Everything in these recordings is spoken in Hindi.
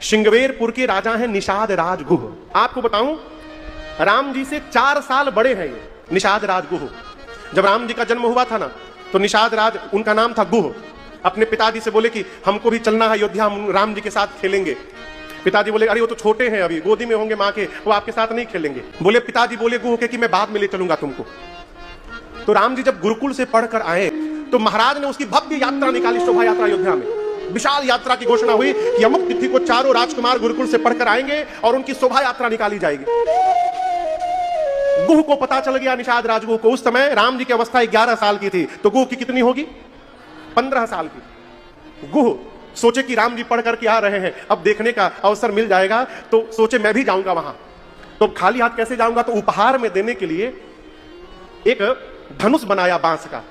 श्रृंगवेरपुर के राजा हैं निषाद राज गुह। आपको बताऊं, राम जी से 4 साल बड़े हैं ये निषाद राज गुह। जब राम जी का जन्म हुआ था ना, तो निषाद राज उनका नाम था गुह। अपने पिताजी से बोले कि हमको भी चलना है अयोध्या, हम राम जी के साथ खेलेंगे। पिताजी बोले अरे वो तो छोटे हैं, अभी गोदी में होंगे माँ के, वो आपके साथ नहीं खेलेंगे। बोले पिताजी बोले गुह के कि मैं बाद में ले चलूंगा तुमको। तो राम जी जब गुरुकुल से पढ़कर आए तो महाराज ने उसकी भव्य यात्रा निकाली, शोभा यात्रा अयोध्या में। विशाल यात्रा की घोषणा हुई कि अमुक तिथि को चारों राजकुमार गुरुकुल से पढ़कर आएंगे और उनकी शोभा यात्रा निकाली जाएगी। गुह को पता चल गया, निषाद राजगुह को। उस समय राम जी की अवस्था 11 साल की थी, तो गुह की कितनी होगी? 15 साल की। गुह सोचे कि राम जी पढ़ करके आ रहे हैं, अब देखने का अवसर मिल जाएगा, तो सोचे मैं भी जाऊंगा वहां। तो खाली हाथ कैसे जाऊंगा? तो उपहार में देने के लिए एक धनुष बनाया, बांस का,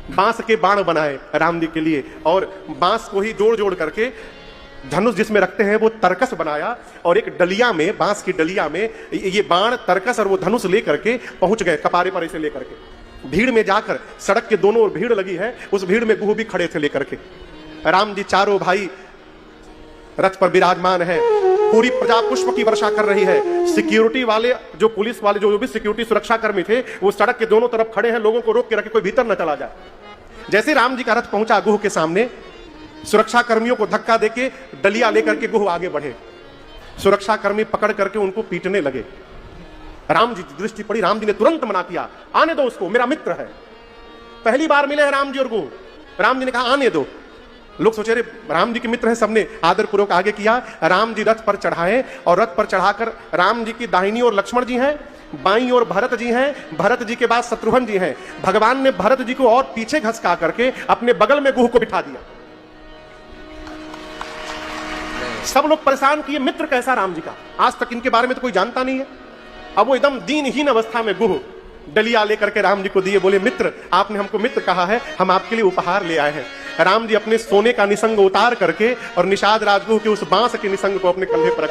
बांस के बाण बनाए राम जी के लिए, और बांस को ही जोड़ जोड़ करके धनुष जिसमें रखते हैं वो तरकस बनाया, और एक डलिया में, बांस की डलिया में ये बाण, तरकस और वो धनुष लेकर के पहुंच गए, कपारे पर ऐसे लेकर के। भीड़ में जाकर, सड़क के दोनों ओर भीड़ लगी है, उस भीड़ में गुह भी खड़े थे लेकर के। राम जी चारों भाई रथ पर विराजमान है, पूरी प्रजा पुष्प की वर्षा कर रही है। सिक्योरिटी वाले, जो पुलिस वाले, जो भी सिक्योरिटी सुरक्षा कर्मी थे, वो सड़क के दोनों तरफ खड़े हैं, लोगों को रोक के रखे, कोई भीतर न चला जाए। जैसे राम जी का रथ पहुंचा गुह के सामने, सुरक्षा कर्मियों को धक्का देके डलिया लेकर के गुह आगे बढ़े। सुरक्षा कर्मी पकड़ करके उनको पीटने लगे। राम जी की दृष्टि पड़ी, राम जी ने तुरंत मना किया, आने दो उसको, मेरा मित्र है। पहली बार मिले हैं राम जी और गुह। राम जी ने कहा आने दो। लोग सोचे राम जी के मित्र हैं, सबने आदर पूर्वक आगे किया। राम जी रथ पर चढ़ाए, और रथ पर चढ़ाकर राम जी की दाहिनी ओर लक्ष्मण जी हैं, बाईं ओर भरत जी हैं, भरत जी के बाद शत्रुघ्न जी हैं। भगवान ने भरत जी को और पीछे घसका करके अपने बगल में गुह को बिठा दिया। सब लोग परेशान किए, मित्र कैसा राम जी का, आज तक इनके बारे में तो कोई जानता नहीं है। अब वो एकदम दीनहीन अवस्था में गुह डलिया लेकर के राम जी को दिए, बोले मित्र, आपने हमको मित्र कहा है, हम आपके लिए उपहार ले आए हैं। राम जी अपने सोने का निसंग उतार करके और निषाद राजगुह के उस बांस के निसंग को अपने कंधे पर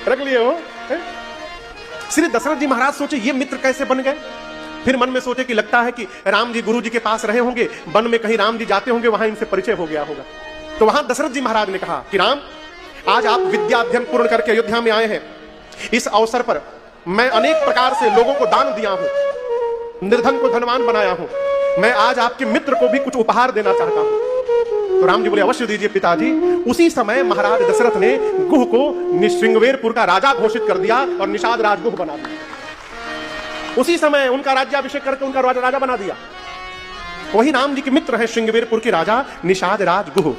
रख लिए हो। श्री दशरथ जी महाराज सोचे ये मित्र कैसे बन गए। फिर मन में सोचे कि लगता है कि राम जी गुरु जी के पास रहे होंगे, वन में कहीं राम जी जाते होंगे, वहां इनसे परिचय हो गया होगा। तो वहां दशरथ जी महाराज ने कहा कि राम, आज आप विद्या अध्ययन पूर्ण करके अयोध्या में आए हैं, इस अवसर पर मैं अनेक प्रकार से लोगों को दान दिया हूं, निर्धन को धनवान बनाया हूं, मैं आज आपके मित्र को भी कुछ उपहार देना चाहता हूं। तो राम जी बोले अवश्य दीजिए पिताजी। उसी समय महाराज दशरथ ने गुह को श्रृंगवेरपुर का राजा घोषित कर दिया और निषाद राजगुह बना दिया। उसी समय उनका राज्याभिषेक करके उनका राजा बना दिया। वही राम जी के मित्र हैं श्रृंगवेरपुर के राजा निषाद राजगुह।